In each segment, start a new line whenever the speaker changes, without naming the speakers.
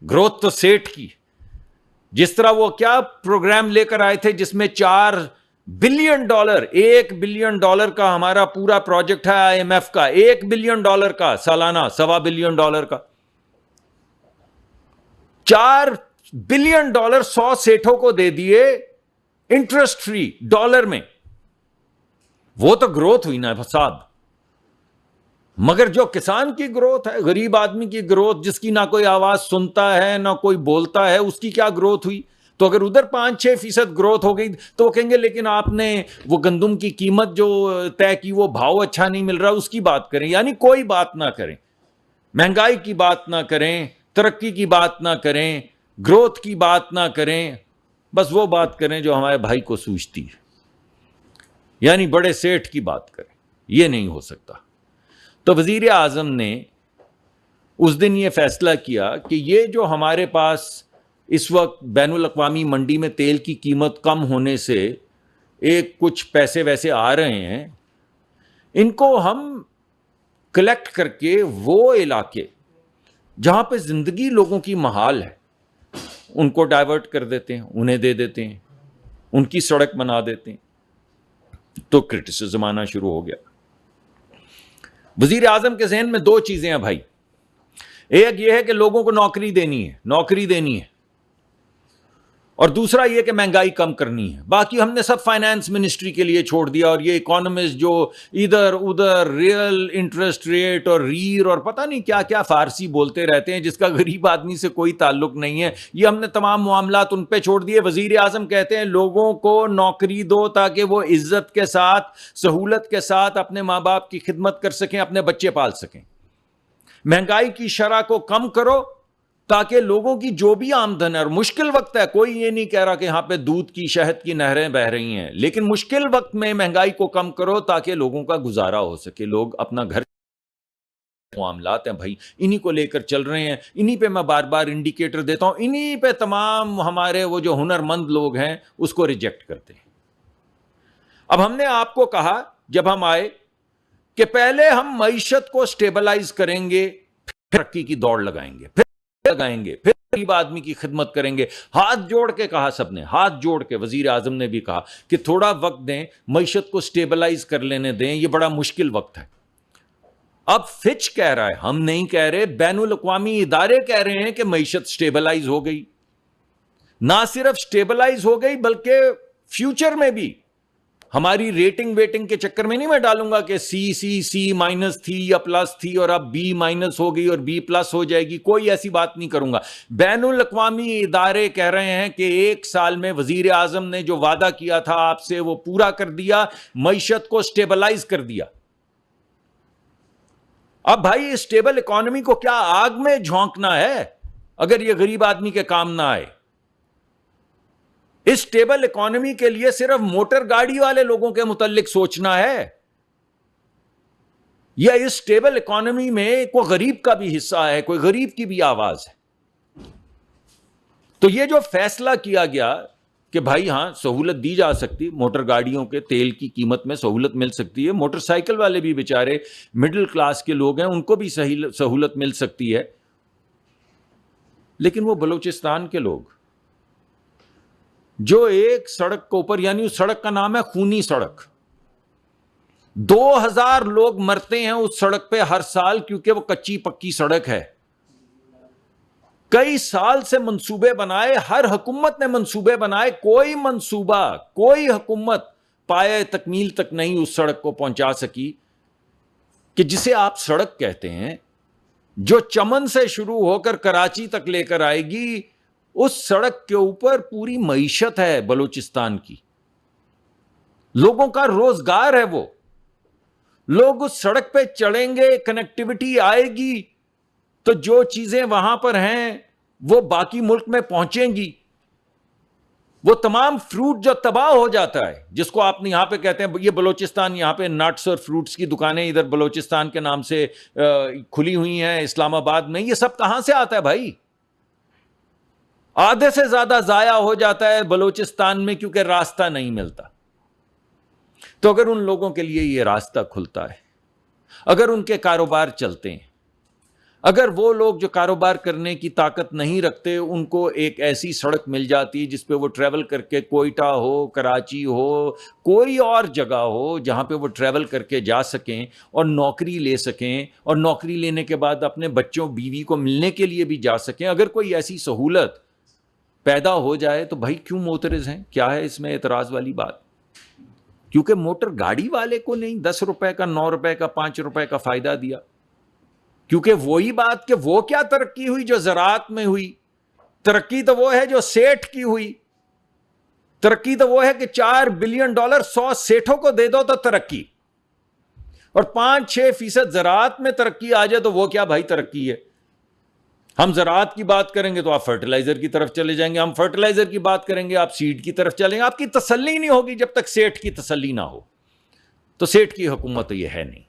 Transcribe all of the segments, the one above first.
Growth تو سیٹھ کی. جس طرح وہ کیا پروگرام لے کر آئے تھے جس میں $4 بلین $1 بلین کا ہمارا پورا پروجیکٹ ہے IMF کا, $1 بلین کا سالانہ, $1.25 بلین کا, $4 بلین 100 سیٹھوں کو دے دیے انٹرسٹ فری ڈالر میں. وہ تو گروتھ ہوئی نا صاحب. مگر جو کسان کی گروتھ ہے, غریب آدمی کی گروتھ, جس کی نہ کوئی آواز سنتا ہے نہ کوئی بولتا ہے, اس کی کیا گروتھ ہوئی؟ تو اگر ادھر 5-6% گروتھ ہو گئی تو وہ کہیں گے لیکن آپ نے وہ گندم کی قیمت جو طے کی وہ بھاؤ اچھا نہیں مل رہا, اس کی بات کریں. یعنی کوئی بات نہ کریں, مہنگائی کی بات نہ کریں, ترقی کی بات نہ کریں, گروتھ کی بات نہ کریں, بس وہ بات کریں جو ہمارے بھائی کو سوچتی ہے, یعنی بڑے سیٹھ کی بات کریں. یہ نہیں ہو سکتا. تو وزیر اعظم نے اس دن یہ فیصلہ کیا کہ یہ جو ہمارے پاس اس وقت بین الاقوامی منڈی میں تیل کی قیمت کم ہونے سے ایک کچھ پیسے ویسے آ رہے ہیں, ان کو ہم کلیکٹ کر کے وہ علاقے جہاں پہ زندگی لوگوں کی محال ہے ان کو ڈائیورٹ کر دیتے ہیں, انہیں دے دیتے ہیں, ان کی سڑک بنا دیتے ہیں. تو کرٹیسزم آنا شروع ہو گیا. وزیر اعظم کے ذہن میں 2 چیزیں ہیں بھائی. ایک یہ ہے کہ لوگوں کو نوکری دینی ہے, اور دوسرا یہ کہ مہنگائی کم کرنی ہے. باقی ہم نے سب فائنانس منسٹری کے لیے چھوڑ دیا, اور یہ اکانومسٹ جو ادھر ادھر ریئل انٹرسٹ ریٹ اور ریر اور پتہ نہیں کیا کیا فارسی بولتے رہتے ہیں جس کا غریب آدمی سے کوئی تعلق نہیں ہے, یہ ہم نے تمام معاملات ان پہ چھوڑ دیے. وزیر اعظم کہتے ہیں لوگوں کو نوکری دو تاکہ وہ عزت کے ساتھ, سہولت کے ساتھ اپنے ماں باپ کی خدمت کر سکیں, اپنے بچے پال سکیں. مہنگائی کی شرح کو کم کرو تاکہ لوگوں کی جو بھی آمدن ہے, اور مشکل وقت ہے, کوئی یہ نہیں کہہ رہا کہ یہاں پہ دودھ کی شہد کی نہریں بہ رہی ہیں, لیکن مشکل وقت میں مہنگائی کو کم کرو تاکہ لوگوں کا گزارا ہو سکے, لوگ اپنا گھر معاملات ہیں بھائی انہی کو لے کر چل رہے ہیں. انہی پہ میں بار بار انڈیکیٹر دیتا ہوں, انہی پہ تمام ہمارے وہ جو ہنرمند لوگ ہیں اس کو ریجیکٹ کرتے ہیں. اب ہم نے آپ کو کہا جب ہم آئے کہ پہلے ہم معیشت کو سٹیبلائز کریں گے, پھر ترقی کی دوڑ لگائیں گے, پھر غریب آدمی کی خدمت کریں گے. ہاتھ جوڑ کے کہا سب نے, ہاتھ جوڑ کے وزیر اعظم نے بھی کہا کہ تھوڑا وقت دیں, معیشت کو سٹیبلائز کر لینے دیں, یہ بڑا مشکل وقت ہے. اب فچ کہہ رہا ہے, ہم نہیں کہہ رہے, بین الاقوامی ادارے کہہ رہے ہیں کہ معیشت سٹیبلائز ہو گئی. نہ صرف سٹیبلائز ہو گئی بلکہ فیوچر میں بھی ہماری ریٹنگ ویٹنگ کے چکر میں نہیں میں ڈالوں گا کہ سی مائنس تھی یا پلس تھی اور اب بی مائنس ہو گئی اور بی پلس ہو جائے گی, کوئی ایسی بات نہیں کروں گا. بین الاقوامی ادارے کہہ رہے ہیں کہ 1 سال میں وزیر اعظم نے جو وعدہ کیا تھا آپ سے وہ پورا کر دیا, معیشت کو سٹیبلائز کر دیا. اب بھائی اسٹیبل اکانومی کو کیا آگ میں جھونکنا ہے اگر یہ غریب آدمی کے کام نہ آئے؟ اس اسٹیبل اکانومی کے لیے صرف موٹر گاڑی والے لوگوں کے متعلق سوچنا ہے یا اس اسٹیبل اکانومی میں کوئی غریب کا بھی حصہ ہے, کوئی غریب کی بھی آواز ہے؟ تو یہ جو فیصلہ کیا گیا کہ بھائی ہاں سہولت دی جا سکتی, موٹر گاڑیوں کے تیل کی قیمت میں سہولت مل سکتی ہے, موٹر سائیکل والے بھی بیچارے مڈل کلاس کے لوگ ہیں ان کو بھی سہولت مل سکتی ہے, لیکن وہ بلوچستان کے لوگ جو ایک سڑک کے اوپر, یعنی اس سڑک کا نام ہے خونی سڑک, 2000 لوگ مرتے ہیں اس سڑک پہ ہر سال کیونکہ وہ کچی پکی سڑک ہے. کئی سال سے منصوبے بنائے, ہر حکومت نے منصوبے بنائے, کوئی منصوبہ, کوئی حکومت پائے تکمیل تک نہیں اس سڑک کو پہنچا سکی کہ جسے آپ سڑک کہتے ہیں, جو چمن سے شروع ہو کر کراچی تک لے کر آئے گی. اس سڑک کے اوپر پوری معیشت ہے بلوچستان کی, لوگوں کا روزگار ہے, وہ لوگ اس سڑک پہ چڑھیں گے, کنیکٹیوٹی آئے گی تو جو چیزیں وہاں پر ہیں وہ باقی ملک میں پہنچیں گی. وہ تمام فروٹ جو تباہ ہو جاتا ہے, جس کو آپ نے یہاں پہ کہتے ہیں, یہ بلوچستان, یہاں پہ نٹس اور فروٹس کی دکانیں ادھر بلوچستان کے نام سے کھلی ہوئی ہیں اسلام آباد میں, یہ سب کہاں سے آتا ہے بھائی؟ آدھے سے زیادہ ضائع ہو جاتا ہے بلوچستان میں کیونکہ راستہ نہیں ملتا. تو اگر ان لوگوں کے لیے یہ راستہ کھلتا ہے, اگر ان کے کاروبار چلتے ہیں, اگر وہ لوگ جو کاروبار کرنے کی طاقت نہیں رکھتے ان کو ایک ایسی سڑک مل جاتی جس پہ وہ ٹریول کر کے کوئٹہ ہو، کراچی ہو، کوئی اور جگہ ہو جہاں پہ وہ ٹریول کر کے جا سکیں اور نوکری لے سکیں، اور نوکری لینے کے بعد اپنے بچوں بیوی کو ملنے کے لیے بھی جا سکیں، اگر کوئی ایسی سہولت پیدا ہو جائے تو بھائی کیوں معترض ہیں؟ کیا ہے اس میں اعتراض والی بات؟ کیونکہ موٹر گاڑی والے کو نہیں 10 روپے کا، 9 روپے کا، 5 روپے کا فائدہ دیا، کیونکہ وہی بات کہ وہ کیا ترقی ہوئی جو زراعت میں ہوئی؟ ترقی تو وہ ہے جو سیٹھ کی ہوئی، ترقی تو وہ ہے کہ $4 بلین 100 سیٹھوں کو دے دو تو ترقی، اور 5-6% زراعت میں ترقی آ جائے تو وہ کیا بھائی ترقی ہے؟ ہم زراعت کی بات کریں گے تو آپ فرٹیلائزر کی طرف چلے جائیں گے، ہم فرٹیلائزر کی بات کریں گے آپ سیڈ کی طرف چلیں گے، آپ کی تسلی نہیں ہوگی جب تک سیٹھ کی تسلی نہ ہو۔ تو سیٹھ کی حکومت تو یہ ہے نہیں۔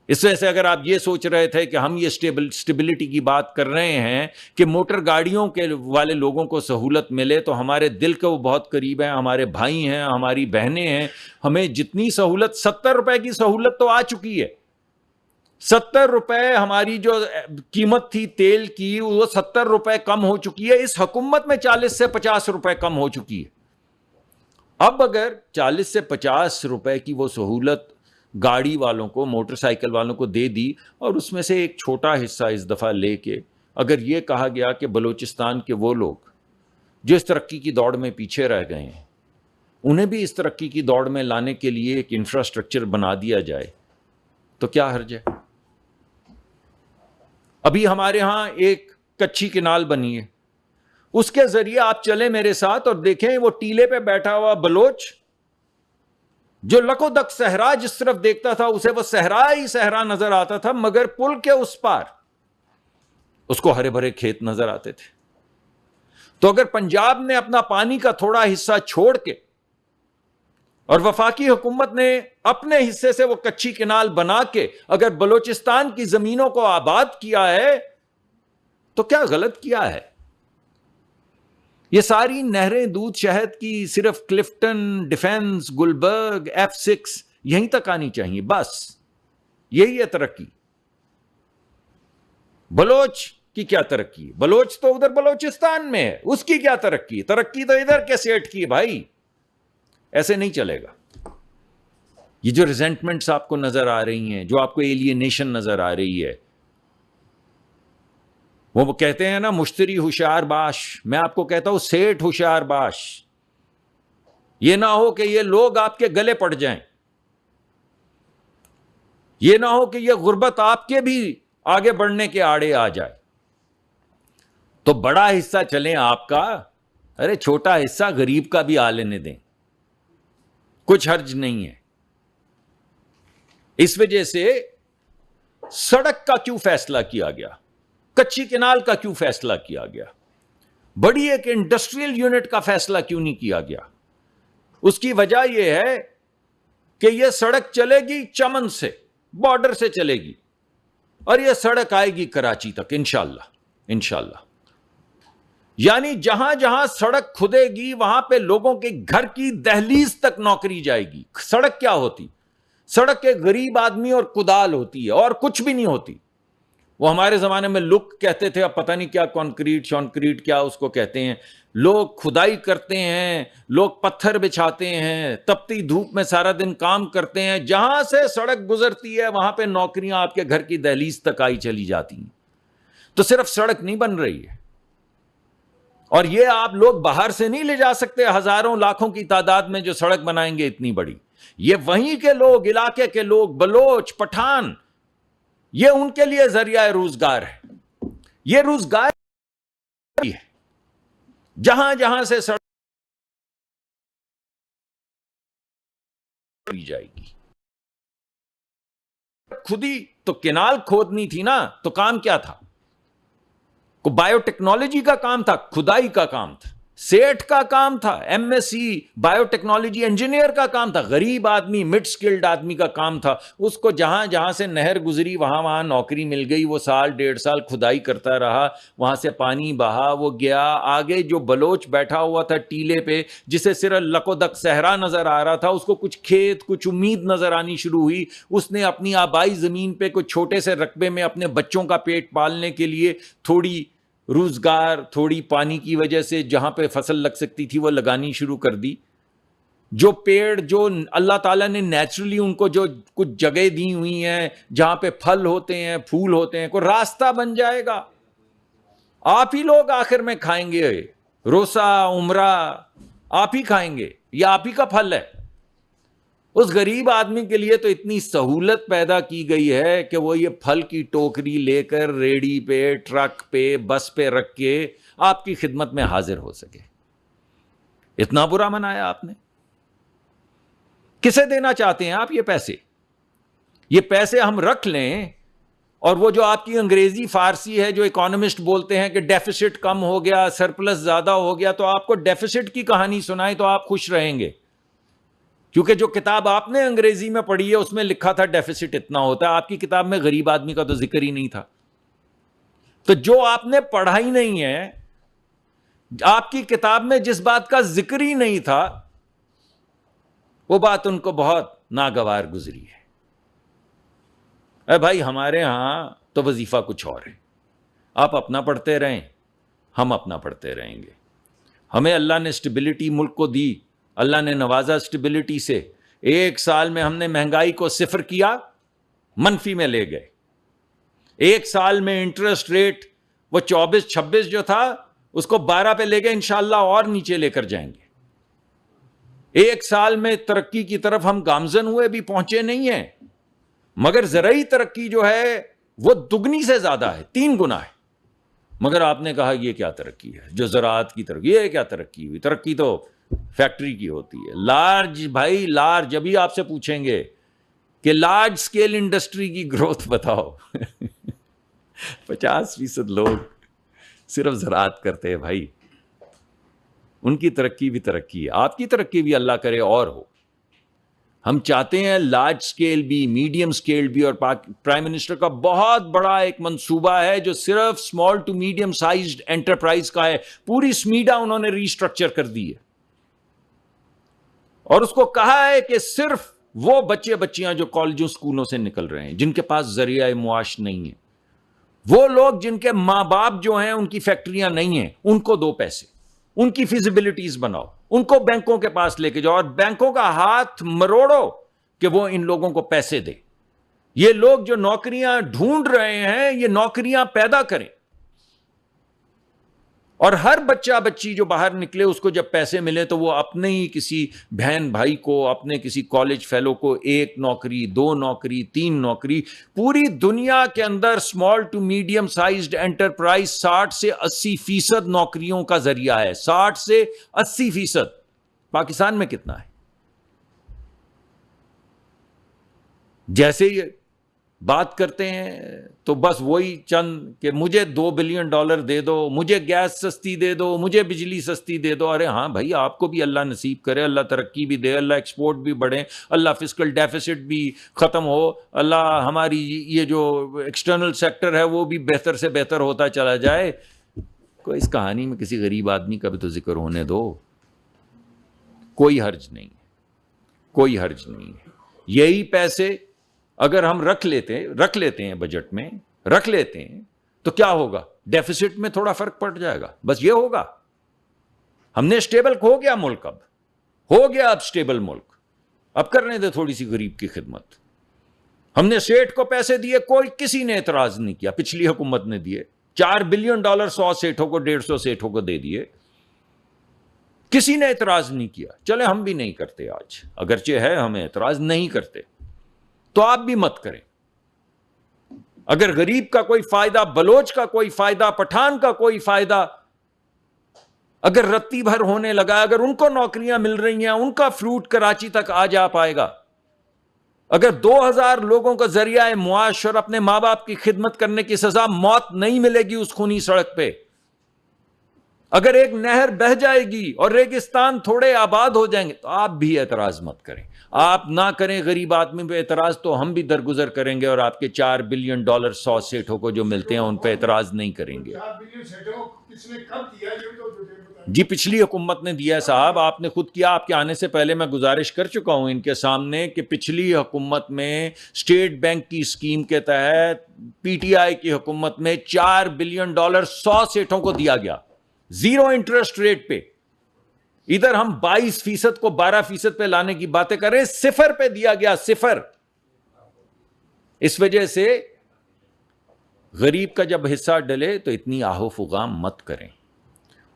اس وجہ سے اگر آپ یہ سوچ رہے تھے کہ ہم یہ سٹیبلٹی کی بات کر رہے ہیں کہ موٹر گاڑیوں کے والے لوگوں کو سہولت ملے، تو ہمارے دل کے وہ بہت قریب ہیں، ہمارے بھائی ہیں، ہماری بہنیں ہیں۔ ہمیں جتنی سہولت 70 روپے کی سہولت تو آ چکی ہے، 70 روپے ہماری جو قیمت تھی تیل کی وہ 70 روپے کم ہو چکی ہے، اس حکومت میں 40 سے 50 روپے کم ہو چکی ہے۔ اب اگر 40 سے 50 روپے کی وہ سہولت گاڑی والوں کو، موٹر سائیکل والوں کو دے دی، اور اس میں سے ایک چھوٹا حصہ اس دفعہ لے کے اگر یہ کہا گیا کہ بلوچستان کے وہ لوگ جو اس ترقی کی دوڑ میں پیچھے رہ گئے ہیں انہیں بھی اس ترقی کی دوڑ میں لانے کے لیے ایک انفراسٹرکچر بنا دیا جائے، تو کیا حرج ہے؟ ابھی ہمارے ہاں ایک کچی کنال بنی ہے، اس کے ذریعے آپ چلیں میرے ساتھ اور دیکھیں وہ ٹیلے پہ بیٹھا ہوا بلوچ جو لکو دک صحرا جس طرف دیکھتا تھا اسے وہ صحرا ہی صحرا نظر آتا تھا، مگر پل کے اس پار اس کو ہرے بھرے کھیت نظر آتے تھے۔ تو اگر پنجاب نے اپنا پانی کا تھوڑا حصہ چھوڑ کے اور وفاقی حکومت نے اپنے حصے سے وہ کچی کنال بنا کے اگر بلوچستان کی زمینوں کو آباد کیا ہے تو کیا غلط کیا ہے؟ یہ ساری نہریں دودھ شہد کی صرف کلفٹن، ڈیفنس، گلبرگ، F6 یہیں تک آنی چاہیے، بس یہی ہے ترقی۔ بلوچ کی کیا ترقی؟ بلوچ تو ادھر بلوچستان میں ہے، اس کی کیا ترقی؟ ترقی تو ادھر کے سیٹ کی بھائی، ایسے نہیں چلے گا۔ یہ جو ریزنٹمنٹس آپ کو نظر آ رہی ہیں، جو آپ کو ایلینیشن نظر آ رہی ہے، وہ کہتے ہیں نا مشتری ہوشیار باش، میں آپ کو کہتا ہوں سیٹھ ہوشیار باش، یہ نہ ہو کہ یہ لوگ آپ کے گلے پڑ جائیں، یہ نہ ہو کہ یہ غربت آپ کے بھی آگے بڑھنے کے آڑے آ جائے۔ تو بڑا حصہ چلیں آپ کا، ارے چھوٹا حصہ غریب کا بھی آ لینے دیں، کچھ حرج نہیں ہے۔ اس وجہ سے سڑک کا کیوں فیصلہ کیا گیا؟ کچی کنال کا کیوں فیصلہ کیا گیا؟ بڑی ایک انڈسٹریل یونٹ کا فیصلہ کیوں نہیں کیا گیا؟ اس کی وجہ یہ ہے کہ یہ سڑک چلے گی چمن سے، بارڈر سے چلے گی، اور یہ سڑک آئے گی کراچی تک انشاءاللہ۔ یعنی جہاں جہاں سڑک کھدے گی وہاں پہ لوگوں کے گھر کی دہلیز تک نوکری جائے گی۔ سڑک کیا ہوتی؟ سڑک ایک غریب آدمی اور کدال ہوتی ہے، اور کچھ بھی نہیں ہوتی۔ وہ ہمارے زمانے میں لک کہتے تھے، اب پتہ نہیں کیا کانکریٹ کیا اس کو کہتے ہیں۔ لوگ کھدائی کرتے ہیں، لوگ پتھر بچھاتے ہیں، تپتی دھوپ میں سارا دن کام کرتے ہیں، جہاں سے سڑک گزرتی ہے وہاں پہ نوکریاں آپ کے گھر کی دہلیز تک آئی چلی جاتی ہیں۔ تو صرف سڑک نہیں بن رہی ہے، اور یہ آپ لوگ باہر سے نہیں لے جا سکتے ہزاروں لاکھوں کی تعداد میں جو سڑک بنائیں گے اتنی بڑی۔ یہ وہیں کے لوگ، علاقے کے لوگ، بلوچ، پٹھان، یہ ان کے لیے ذریعہ روزگار ہے۔ یہ روزگار ہے جہاں جہاں سے سڑک جائے گی۔ خودی تو کنال کھودنی تھی نا، تو کام کیا تھا؟ کو بایو ٹیکنالوجی کا کام تھا، کھدائی کا کام تھا۔ سیٹھ کا کام تھا، M S C biotechnology engineer کا کام تھا، غریب آدمی مڈ سکلڈ آدمی کا کام تھا، اس کو جہاں جہاں سے نہر گزری وہاں نوکری مل گئی، وہ سال 1.5 سال کھدائی کرتا رہا، وہاں سے پانی بہا، وہ گیا آگے، جو بلوچ بیٹھا ہوا تھا ٹیلے پہ جسے صرف لک و دک صحرا نظر آ رہا تھا، اس کو کچھ کھیت کچھ امید نظر آنی شروع ہوئی، اس نے اپنی آبائی زمین پہ کچھ چھوٹے سے رقبے میں اپنے بچوں کا پیٹ پالنے کے لیے تھوڑی روزگار، تھوڑی پانی کی وجہ سے جہاں پہ فصل لگ سکتی تھی وہ لگانی شروع کر دی۔ جو پیڑ جو اللہ تعالیٰ نے نیچرلی ان کو جو کچھ جگہ دی ہوئی ہیں جہاں پہ پھل ہوتے ہیں پھول ہوتے ہیں، کوئی راستہ بن جائے گا، آپ ہی لوگ آخر میں کھائیں گے، روسا عمرہ آپ ہی کھائیں گے، یہ آپ ہی کا پھل ہے۔ اس غریب آدمی کے لیے تو اتنی سہولت پیدا کی گئی ہے کہ وہ یہ پھل کی ٹوکری لے کر ریڑی پہ، ٹرک پہ، بس پہ رکھ کے آپ کی خدمت میں حاضر ہو سکے۔ اتنا برا منایا آپ نے۔ کسے دینا چاہتے ہیں آپ یہ پیسے؟ یہ پیسے ہم رکھ لیں، اور وہ جو آپ کی انگریزی فارسی ہے جو اکانومسٹ بولتے ہیں کہ ڈیفیسٹ کم ہو گیا، سرپلس زیادہ ہو گیا، تو آپ کو ڈیفیسٹ کی کہانی سنائیں تو آپ خوش رہیں گے، کیونکہ جو کتاب آپ نے انگریزی میں پڑھی ہے اس میں لکھا تھا ڈیفیسٹ اتنا ہوتا ہے، آپ کی کتاب میں غریب آدمی کا تو ذکر ہی نہیں تھا۔ تو جو آپ نے پڑھا ہی نہیں ہے، آپ کی کتاب میں جس بات کا ذکر ہی نہیں تھا، وہ بات ان کو بہت ناگوار گزری ہے۔ اے بھائی، ہمارے ہاں تو وظیفہ کچھ اور ہے، آپ اپنا پڑھتے رہیں، ہم اپنا پڑھتے رہیں گے۔ ہمیں اللہ نے اسٹیبلٹی ملک کو دی، اللہ نے نوازا اسٹیبلٹی سے۔ 1 سال میں ہم نے مہنگائی کو 0 کیا، منفی میں لے گئے۔ 1 سال میں انٹرسٹ ریٹ وہ 24-26 جو تھا اس کو 12 پہ لے گئے، انشاءاللہ اور نیچے لے کر جائیں گے۔ 1 سال میں ترقی کی طرف ہم گامزن ہوئے، بھی پہنچے نہیں ہیں، مگر زرعی ترقی جو ہے وہ دگنی سے زیادہ ہے، 3 گنا ہے۔ مگر آپ نے کہا یہ کیا ترقی ہے جو زراعت کی ترقی، یہ کیا ترقی ہوئی؟ ترقی تو فیکٹری کی ہوتی ہے، لارج بھائی لارج۔ ابھی آپ سے پوچھیں گے کہ لارج سکیل انڈسٹری کی گروتھ بتاؤ 50% لوگ صرف زراعت کرتے ہیں بھائی، ان کی ترقی بھی ترقی ہے، آپ کی ترقی بھی اللہ کرے اور ہو۔ ہم چاہتے ہیں لارج سکیل بھی، میڈیم سکیل بھی، اور پرائم منسٹر کا بہت بڑا ایک منصوبہ ہے جو صرف small to medium sized enterprise کا ہے۔ پوری سمیڈا انہوں نے ری اسٹرکچر کر دی ہے، اور اس کو کہا ہے کہ صرف وہ بچے بچیاں جو کالجوں سکولوں سے نکل رہے ہیں، جن کے پاس ذریعہ معاش نہیں ہے، وہ لوگ جن کے ماں باپ جو ہیں ان کی فیکٹریاں نہیں ہیں، ان کو دو پیسے، ان کی فیزیبلٹیز بناؤ، ان کو بینکوں کے پاس لے کے جاؤ، اور بینکوں کا ہاتھ مروڑو کہ وہ ان لوگوں کو پیسے دے۔ یہ لوگ جو نوکریاں ڈھونڈ رہے ہیں یہ نوکریاں پیدا کریں، اور ہر بچہ بچی جو باہر نکلے اس کو جب پیسے ملے تو وہ اپنے ہی کسی بہن بھائی کو، اپنے کسی کالج فیلو کو 1 نوکری، 2 نوکری، 3 نوکری۔ پوری دنیا کے اندر small to medium sized enterprise 60 سے 80% نوکریوں کا ذریعہ ہے، 60 سے 80%۔ پاکستان میں کتنا ہے؟ جیسے یہ بات کرتے ہیں تو بس وہی چند کہ مجھے $2 بلین دے دو، مجھے گیس سستی دے دو، مجھے بجلی سستی دے دو۔ ارے ہاں بھائی، آپ کو بھی اللہ نصیب کرے، اللہ ترقی بھی دے، اللہ ایکسپورٹ بھی بڑھے، اللہ فسکل ڈیفیسٹ بھی ختم ہو، اللہ ہماری یہ جو ایکسٹرنل سیکٹر ہے وہ بھی بہتر سے بہتر ہوتا چلا جائے۔ کوئی اس کہانی میں کسی غریب آدمی کا بھی تو ذکر ہونے دو۔ کوئی حرج نہیں، کوئی حرج نہیں ہے۔ یہی پیسے اگر ہم رکھ لیتے ہیں بجٹ میں، رکھ لیتے ہیں تو کیا ہوگا؟ ڈیفیسٹ میں تھوڑا فرق پڑ جائے گا، بس یہ ہوگا۔ ہم نے اسٹیبل ہو گیا ملک، اب ہو گیا، اب اسٹیبل ملک، اب کرنے دے تھوڑی سی غریب کی خدمت۔ ہم نے سیٹھ کو پیسے دیے، کوئی کسی نے اعتراض نہیں کیا، پچھلی حکومت نے دیے $4 بلین 100 سیٹھوں کو، 150 سیٹھوں کو دے دیے، کسی نے اعتراض نہیں کیا۔ چلے ہم بھی نہیں کرتے آج، اگرچہ ہے ہمیں اعتراض، نہیں کرتے تو آپ بھی مت کریں۔ اگر غریب کا کوئی فائدہ، بلوچ کا کوئی فائدہ، پٹھان کا کوئی فائدہ اگر رتی بھر ہونے لگا، اگر ان کو نوکریاں مل رہی ہیں، ان کا فروٹ کراچی تک آ جا پائے گا، اگر 2000 لوگوں کا ذریعہ معاش اور اپنے ماں باپ کی خدمت کرنے کی سزا موت نہیں ملے گی اس خونی سڑک پہ، اگر ایک نہر بہہ جائے گی اور ریگستان تھوڑے آباد ہو جائیں گے تو آپ بھی اعتراض مت کریں. آپ نہ کریں غریب آدمی پہ اعتراض تو ہم بھی درگزر کریں گے اور آپ کے $4 بلین 100 سیٹوں کو جو ملتے ہیں ان پہ اعتراض نہیں کریں گے. جی پچھلی حکومت نے دیا ہے صاحب, آپ نے خود کیا. آپ کے آنے سے پہلے میں گزارش کر چکا ہوں ان کے سامنے کہ پچھلی حکومت میں اسٹیٹ بینک کی اسکیم کے تحت پی ٹی آئی کی حکومت میں $4 بلین 100 سیٹوں کو دیا گیا, 0 انٹرسٹ ریٹ پہ. ادھر ہم 22% کو 12% پہ لانے کی باتیں کر رہے ہیں, 0 پہ دیا گیا, 0. اس وجہ سے غریب کا جب حصہ ڈلے تو اتنی آہو فغام مت کریں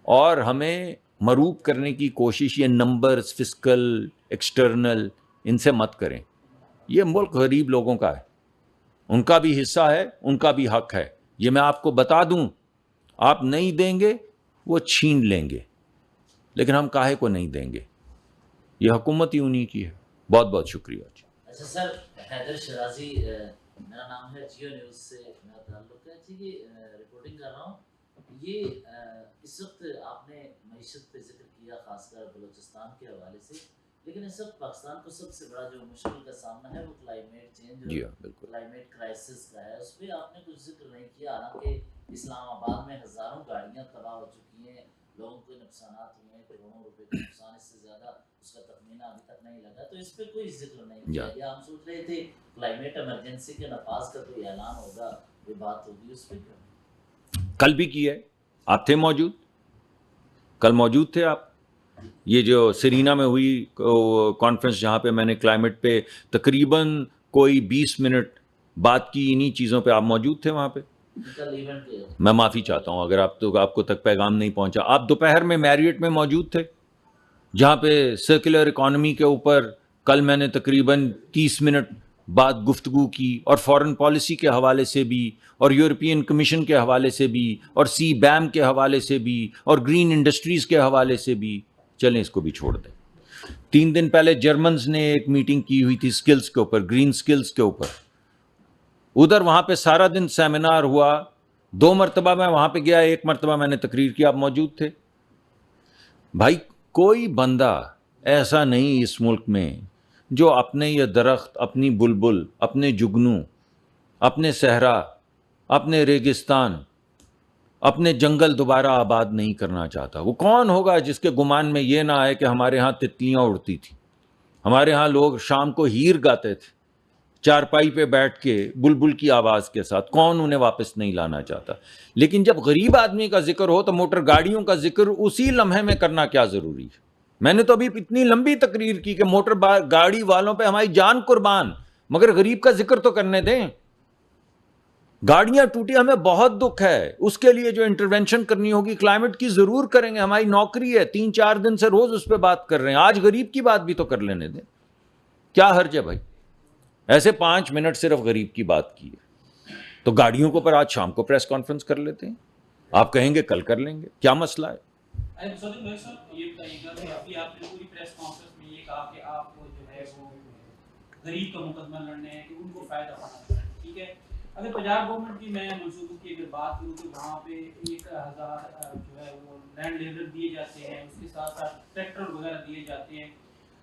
اور ہمیں مروب کرنے کی کوشش یہ نمبرز, فسکل, ایکسٹرنل, ان سے مت کریں. یہ ملک غریب لوگوں کا ہے, ان کا بھی حصہ ہے, ان کا بھی حق ہے. یہ میں آپ کو بتا دوں, آپ نہیں دیں گے وہ چھین لیں گے, لیکن ہم کاہے کو نہیں دیں گے. یہ حکومت ہی انہی کی ہے. بہت بہت شکریہ.
اچھا سر, حیدر شرازی میرا نام ہے, جیو نیوز سے میرا تعلق ہے. جی یہ رپورٹنگ کر رہا ہوں. یہ اس وقت آپ نے معیشت پہ ذکر کیا خاص کر بلوچستان کے حوالے سے, لیکن اس وقت پاکستان کو سب سے بڑا جو مشکل کا سامنا ہے وہ کلائمیٹ چینج اور کلائمیٹ کرائسس کا ہے. اس پہ آپ نے کچھ ذکر نہیں کیا, حالانکہ اسلام آباد میں ہزاروں گاڑیاں تباہ ہو چکی ہیں, لوگوں کو نقصانات ہوئے ہیں, کروڑوں روپے کا نقصان, اس سے زیادہ اس کا تخمینہ ابھی تک نہیں لگا. تو اس پہ کوئی ذکر نہیں کیا گیا. ہم سوچ رہے تھے کلائمیٹ ایمرجنسی کے نفاذ کا کوئی اعلان ہوگا, کوئی بات ہوگی, اس پہ کیوں؟
کل بھی کی ہے, آپ تھے موجود, کل موجود تھے آپ. یہ جو سرینا میں ہوئی کانفرنس جہاں پہ میں نے کلائمیٹ پہ تقریباً کوئی 20 منٹ بات کی, انہی چیزوں پہ آپ موجود تھے وہاں پہ. میں معافی چاہتا ہوں اگر آپ کو تک پیغام نہیں پہنچا. آپ دوپہر میں میریٹ میں موجود تھے جہاں پہ سرکولر اکانومی کے اوپر کل میں نے تقریباً 30 منٹ بات گفتگو کی, اور فارن پالیسی کے حوالے سے بھی, اور یورپین کمیشن کے حوالے سے بھی, اور سی بیم کے حوالے سے بھی, اور گرین انڈسٹریز کے حوالے سے بھی. چلیں اس کو بھی چھوڑ دیں. 3 دن پہلے جرمنز نے ایک میٹنگ کی ہوئی تھی سکلز کے اوپر, گرین سکلز کے اوپر. ادھر وہاں پہ سارا دن سیمینار ہوا, 2 مرتبہ میں وہاں پہ گیا, 1 مرتبہ میں نے تقریر کی, آپ موجود تھے. بھائی کوئی بندہ ایسا نہیں اس ملک میں جو اپنے یہ درخت, اپنی بلبل, اپنے جگنو, اپنے صحرا, اپنے ریگستان, اپنے جنگل دوبارہ آباد نہیں کرنا چاہتا. وہ کون ہوگا جس کے گمان میں یہ نہ آئے کہ ہمارے ہاں تتلیاں اڑتی تھیں, ہمارے ہاں لوگ شام کو ہیر گاتے تھے چارپائی پہ بیٹھ کے بلبل کی آواز کے ساتھ. کون انہیں واپس نہیں لانا چاہتا؟ لیکن جب غریب آدمی کا ذکر ہو تو موٹر گاڑیوں کا ذکر اسی لمحے میں کرنا کیا ضروری ہے؟ میں نے تو ابھی اتنی لمبی تقریر کی کہ موٹر گاڑی والوں پہ ہماری جان قربان, مگر غریب کا ذکر تو کرنے دیں. گاڑیاں ٹوٹی, ہمیں بہت دکھ ہے, اس کے لیے جو انٹرونشن کرنی ہوگی کلائمیٹ کی ضرور کریں گے, ہماری نوکری ہے. 3-4 دن سے روز اس پہ بات کر رہے ہیں, آج غریب کی بات بھی تو کر لینے دیں. کیا حرج ہے بھائی؟ ایسے 5 منٹ صرف غریب کی بات کی ہے تو گاڑیوں کو پر آج شام کو پریس کانفرنس کر لیتے ہیں. آپ کہیں گے کل کر لیں گے, کیا مسئلہ ہے؟
یہ بتائیے گا کہ ابھی آپ نے پوری پریس کانفرنس میں یہ کہا کہ آپ کو جو ہے وہ غریب کا مقدمہ لڑنے ہے کہ ان کو فائدہ ہونا ہے, ٹھیک ہے. اگر پنجاب گورنمنٹ کی میں منصوبوں کی اگر بات کروں تو وہاں پہ 1000 جو ہے وہ لینڈ لیبر دیے جاتے ہیں, اس کے ساتھ ساتھ ٹریکٹر وغیرہ دیے جاتے ہیں,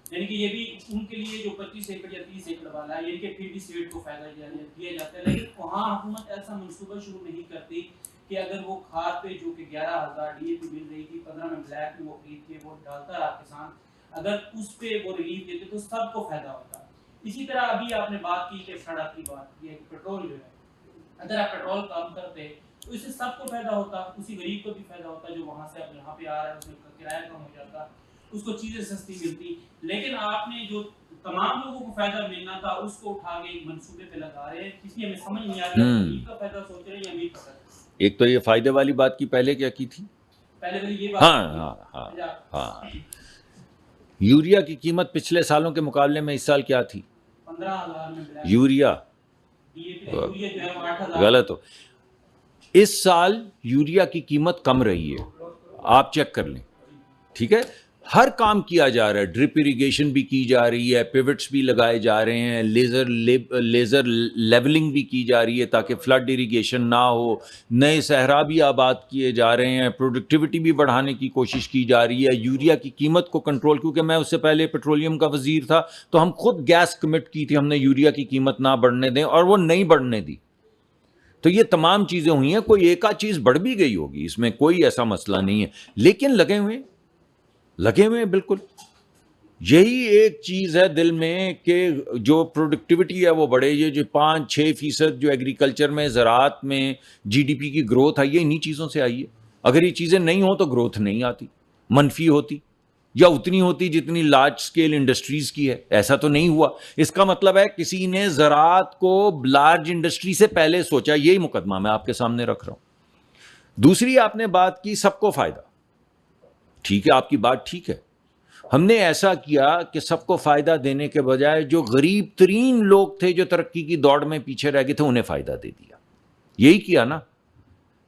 یعنی کہ یہ بھی ان کے لیے جو 25 ایکڑ یا 30 ایکڑ والا ہے, یعنی کہ پھر بھی اسٹیٹ کو فائدہ دیا جاتا ہے. لیکن وہاں حکومت ایسا منصوبہ شروع نہیں کرتی کہ اگر وہ کھاد پہ جو کہ 11,000 ڈی اے پی مل رہی تھی, 15 میں بلیک میں وہ خرید کے وہ ڈالتا رہا کسان, اگر اس پہ وہ ریلیف دیتے تو سب کو فائدہ ہوتا. اسی طرح ابھی آپ نے بات کی کہ سڑک کی بات, یہ پیٹرول جو ہے, اگر آپ پیٹرول کم کرتے تو اس سے سب کو فائدہ ہوتا, اسی غریب کو بھی فائدہ ہوتا جو وہاں سے یہاں پہ آ رہا ہے, اس میں کرایہ کم ہو جاتا, اس کو چیزیں سستی ملتی. لیکن آپ نے جو تمام لوگوں کو فائدہ ملنا تھا اس کو اٹھا کے ایک منصوبے پہ لگا رہے ہیں, اس لیے ہمیں سمجھ نہیں آ رہا ہے غریب کا فائدہ سوچ رہے ہیں یا امیر کا فائدہ.
ایک تو یہ فائدے والی بات کی, پہلے کیا کی تھی؟
پہلے والی یہ بات,
ہاں یوریا کی قیمت پچھلے سالوں کے مقابلے میں اس سال کیا تھی؟
15,000 میں
یوریا غلط ہو. اس سال یوریا کی قیمت کم رہی ہے, آپ چیک کر لیں, ٹھیک ہے. ہر کام کیا جا رہا ہے, ڈرپ اریگیشن بھی کی جا رہی ہے, پیوٹس بھی لگائے جا رہے ہیں, لیزر لیولنگ بھی کی جا رہی ہے تاکہ فلڈ اریگیشن نہ ہو, نئے صحرا بھی آباد کیے جا رہے ہیں, پروڈکٹیوٹی بھی بڑھانے کی کوشش کی جا رہی ہے, یوریا کی قیمت کو کنٹرول, کیونکہ میں اس سے پہلے پیٹرولیم کا وزیر تھا تو ہم خود گیس کمٹ کی تھی, ہم نے یوریا کی قیمت نہ بڑھنے دیں اور وہ نہیں بڑھنے دی. تو یہ تمام چیزیں ہوئی ہیں, کوئی ایک آدھ چیز بڑھ بھی گئی ہوگی, اس میں کوئی ایسا مسئلہ نہیں ہے, لیکن لگے ہوئے بالکل. یہی ایک چیز ہے دل میں کہ جو پروڈکٹیوٹی ہے وہ بڑھے, یہ جو 5-6% جو ایگریکلچر میں, زراعت میں جی ڈی پی کی گروتھ آئی ہے, انہی چیزوں سے آئی ہے. اگر یہ چیزیں نہیں ہوں تو گروتھ نہیں آتی, منفی ہوتی یا اتنی ہوتی جتنی لارج سکیل انڈسٹریز کی ہے. ایسا تو نہیں ہوا. اس کا مطلب ہے کسی نے زراعت کو لارج انڈسٹری سے پہلے سوچا. یہی مقدمہ میں آپ کے سامنے رکھ رہا ہوں. دوسری آپ نے بات کی سب کو فائدہ. ٹھیک ہے, آپ کی بات ٹھیک ہے. ہم نے ایسا کیا کہ سب کو فائدہ دینے کے بجائے جو غریب ترین لوگ تھے, جو ترقی کی دوڑ میں پیچھے رہ گئے تھے, انہیں فائدہ دے دیا. یہی کیا نا.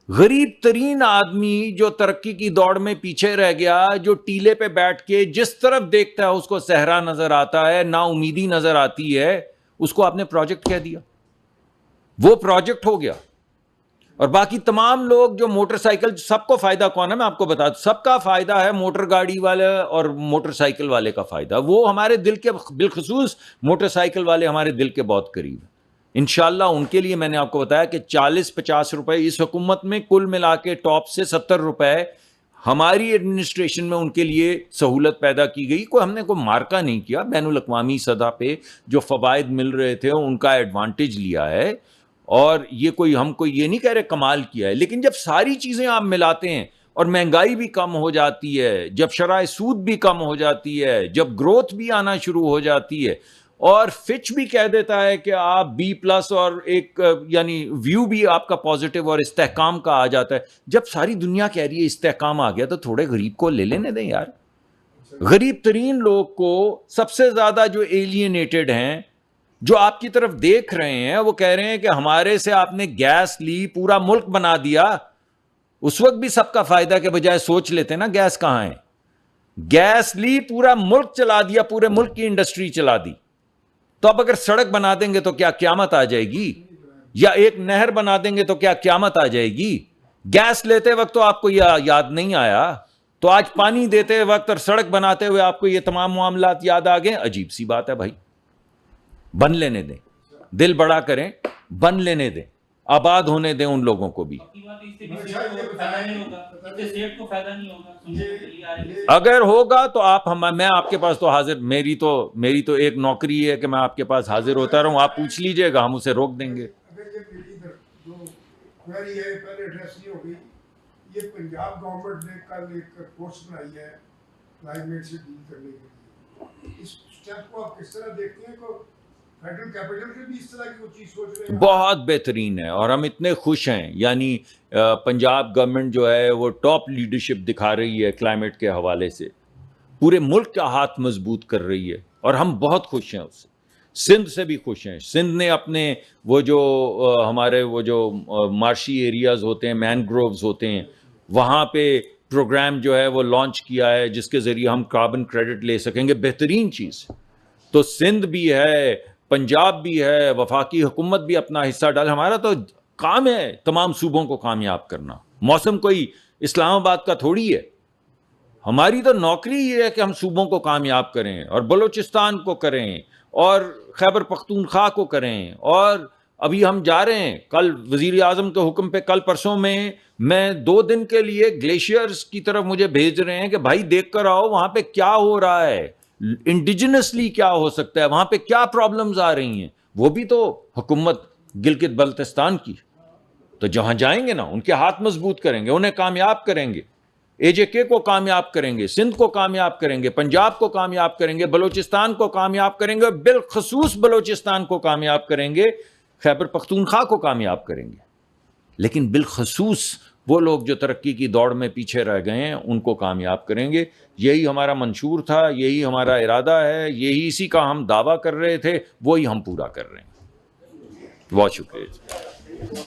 غریب ترین آدمی جو ترقی کی دوڑ میں پیچھے رہ گیا, جو ٹیلے پہ بیٹھ کے جس طرف دیکھتا ہے اس کو صحرا نظر آتا ہے, نا امیدی نظر آتی ہے, اس کو آپ نے پروجیکٹ کہہ دیا. وہ پروجیکٹ ہو گیا. اور باقی تمام لوگ جو موٹر سائیکل, سب کو فائدہ کون ہے میں آپ کو بتا دوں, سب کا فائدہ ہے موٹر گاڑی والے اور موٹر سائیکل والے کا فائدہ. وہ ہمارے دل کے, بالخصوص موٹر سائیکل والے ہمارے دل کے بہت قریب ہیں. انشاءاللہ ان کے لیے میں نے آپ کو بتایا کہ 40-50 روپے اس حکومت میں کل ملا کے ٹاپ سے 70 روپے ہماری ایڈمنسٹریشن میں ان کے لیے سہولت پیدا کی گئی. کوئی ہم نے کوئی مارکا نہیں کیا, بین الاقوامی سطح پہ جو فوائد مل رہے تھے ان کا ایڈوانٹیج لیا ہے. اور یہ کوئی, ہم کوئی یہ نہیں کہہ رہے کمال کیا ہے, لیکن جب ساری چیزیں آپ ملاتے ہیں اور مہنگائی بھی کم ہو جاتی ہے, جب شرح سود بھی کم ہو جاتی ہے, جب گروتھ بھی آنا شروع ہو جاتی ہے, اور فچ بھی کہہ دیتا ہے کہ آپ B+ اور ایک یعنی ویو بھی آپ کا پازیٹیو اور استحکام کا آ جاتا ہے. جب ساری دنیا کہہ رہی ہے استحکام آ گیا, تو تھوڑے غریب کو لے لینے دیں یار. غریب ترین لوگ کو, سب سے زیادہ جو ایلینیٹڈ ہیں, جو آپ کی طرف دیکھ رہے ہیں, وہ کہہ رہے ہیں کہ ہمارے سے آپ نے گیس لی, پورا ملک بنا دیا. اس وقت بھی سب کا فائدہ کے بجائے سوچ لیتے نا گیس کہاں ہے. گیس لی, پورا ملک چلا دیا, پورے ملک کی انڈسٹری چلا دی. تو اب اگر سڑک بنا دیں گے تو کیا قیامت آ جائے گی؟ یا ایک نہر بنا دیں گے تو کیا قیامت آ جائے گی؟ گیس لیتے وقت تو آپ کو یہ یاد نہیں آیا, تو آج پانی دیتے وقت اور سڑک بناتے ہوئے آپ کو یہ تمام معاملات یاد آ گئے. عجیب سی بات ہے بھائی. بن لینے دیں, دل بڑا کریں, بن لینے دیں, آباد ہونے دیں ان لوگوں کو بھی. اگر ہوگا تو آپ میں آپ کے پاس تو حاضر, میری تو ایک نوکری ہے کہ میں آپ کے پاس حاضر ہوتا رہوں. آپ پوچھ لیجئے گا, ہم اسے روک دیں گے.
یہ پنجاب گورنمنٹ نے کل ایک فورس بنائی ہے کلائمیٹ سے ڈیل کرنے کے لیے, اس اسٹیپ کو آپ کس طرح دیکھتے ہیں؟ کو فیڈرل کیپٹل کے بھی اس طرح کی کوئی چیز سوچ رہے ہیں؟
بہت بہترین ہے, اور ہم اتنے خوش ہیں. یعنی پنجاب گورنمنٹ جو ہے وہ ٹاپ لیڈرشپ دکھا رہی ہے کلائمیٹ کے حوالے سے, پورے ملک کا ہاتھ مضبوط کر رہی ہے, اور ہم بہت خوش ہیں اس سے. سندھ سے بھی خوش ہیں. سندھ نے اپنے وہ جو ہمارے وہ جو مارشی ایریاز ہوتے ہیں, مینگرووز ہوتے ہیں, وہاں پہ پروگرام جو ہے وہ لانچ کیا ہے, جس کے ذریعے ہم کاربن کریڈٹ لے سکیں گے. بہترین چیز. تو سندھ بھی ہے, پنجاب بھی ہے, وفاقی حکومت بھی اپنا حصہ ڈال. ہمارا تو کام ہے تمام صوبوں کو کامیاب کرنا. موسم کوئی اسلام آباد کا تھوڑی ہے. ہماری تو نوکری یہ ہے کہ ہم صوبوں کو کامیاب کریں, اور بلوچستان کو کریں, اور خیبر پختونخوا کو کریں. اور ابھی ہم جا رہے ہیں, کل وزیر اعظم کے حکم پہ, کل پرسوں میں 2 دن کے لیے گلیشیئرز کی طرف مجھے بھیج رہے ہیں کہ بھائی دیکھ کر آؤ وہاں پہ کیا ہو رہا ہے, انڈیجنسلی کیا ہو سکتا ہے, وہاں پہ کیا پرابلمز آ رہی ہیں. وہ بھی تو حکومت گلگت بلتستان کی. تو جہاں جائیں گے نا, ان کے ہاتھ مضبوط کریں گے, انہیں کامیاب کریں گے, AJK کو کامیاب کریں گے, سندھ کو کامیاب کریں گے, پنجاب کو کامیاب کریں گے, بلوچستان کو کامیاب کریں گے, بالخصوص بلوچستان کو کامیاب کریں گے, خیبر پختونخوا کو کامیاب کریں گے. لیکن بالخصوص وہ لوگ جو ترقی کی دوڑ میں پیچھے رہ گئے ہیں, ان کو کامیاب کریں گے. یہی ہمارا منشور تھا, یہی ہمارا ارادہ ہے, یہی اسی کا ہم دعویٰ کر رہے تھے, وہی ہم پورا کر رہے ہیں. بہت شکریہ.